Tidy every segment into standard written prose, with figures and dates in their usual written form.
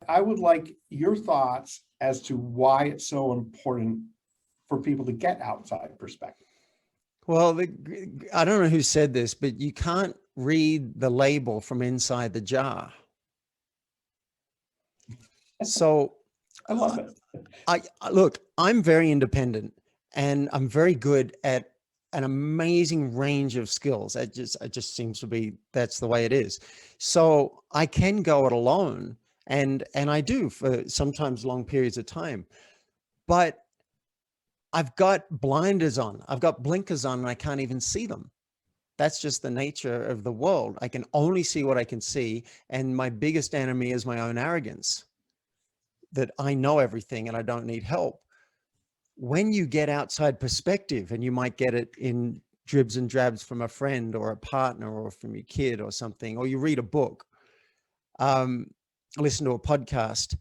I would like your thoughts as to why it's so important for people to get outside perspective. Well, I don't know who said this, but you can't read the label from inside the jar. So I love it. look, I'm very independent and I'm very good at an amazing range of skills. It just seems to be, that's the way it is. So I can go it alone, and I do for sometimes long periods of time, but I've got blinders on, I've got blinkers on, and I can't even see them. That's just the nature of the world. I can only see what I can see. And my biggest enemy is my own arrogance, that I know everything and I don't need help. When you get outside perspective, and you might get it in dribs and drabs from a friend or a partner or from your kid or something, or you read a book, um, listen to a podcast,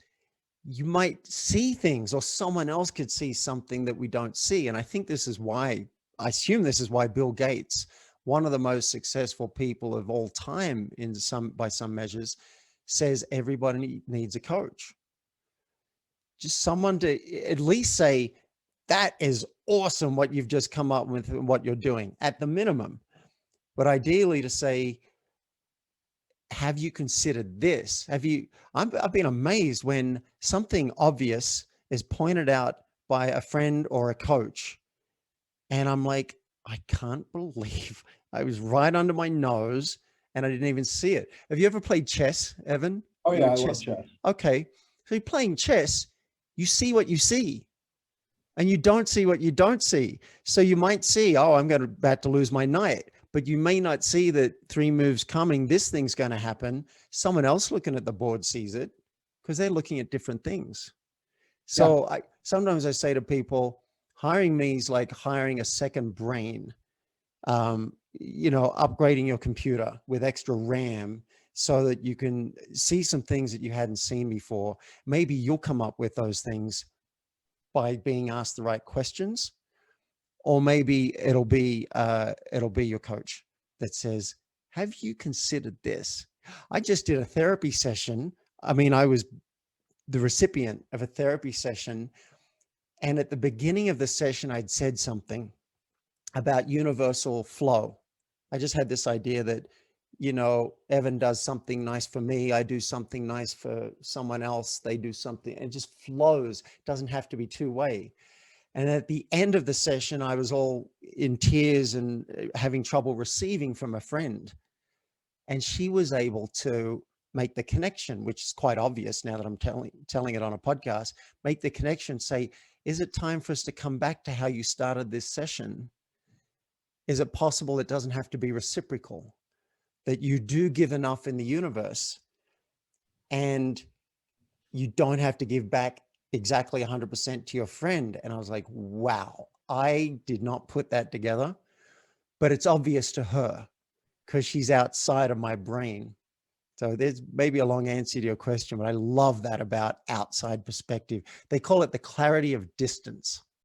you might see things, or someone else could see something that we don't see. And I think this is why, I assume this is why Bill Gates, one of the most successful people of all time by some measures, says everybody needs a coach. Just someone to at least say, that is awesome what you've just come up with and what you're doing at the minimum. But ideally to say, have you considered this? I've been amazed when something obvious is pointed out by a friend or a coach. And I'm like, I can't believe I was right under my nose and I didn't even see it. Have you ever played chess, Evan? Oh yeah, I love chess. Okay. So you're playing chess, you see what you see. And you don't see what you don't see. So you might see, oh, I'm about to lose my knight, but you may not see that 3 moves coming, this thing's going to happen. Someone else looking at the board sees it because they're looking at different things. So sometimes I say to people, hiring me is like hiring a second brain, upgrading your computer with extra RAM so that you can see some things that you hadn't seen before. Maybe you'll come up with those things by being asked the right questions, or maybe it'll be your coach that says, have you considered this? I just did a therapy session. I mean, I was the recipient of a therapy session, and at the beginning of the session, I'd said something about universal flow. I just had this idea that, Evan does something nice for me, I do something nice for someone else, they do something, and it just flows. It doesn't have to be two-way. And at the end of the session, I was all in tears and having trouble receiving from a friend. And she was able to make the connection, which is quite obvious now that I'm telling it on a podcast, make the connection, say, is it time for us to come back to how you started this session? Is it possible it doesn't have to be reciprocal, that you do give enough in the universe and you don't have to give back exactly 100% to your friend? And I was like, wow, I did not put that together, but it's obvious to her because she's outside of my brain. So there's maybe a long answer to your question, but I love that about outside perspective. They call it the clarity of distance.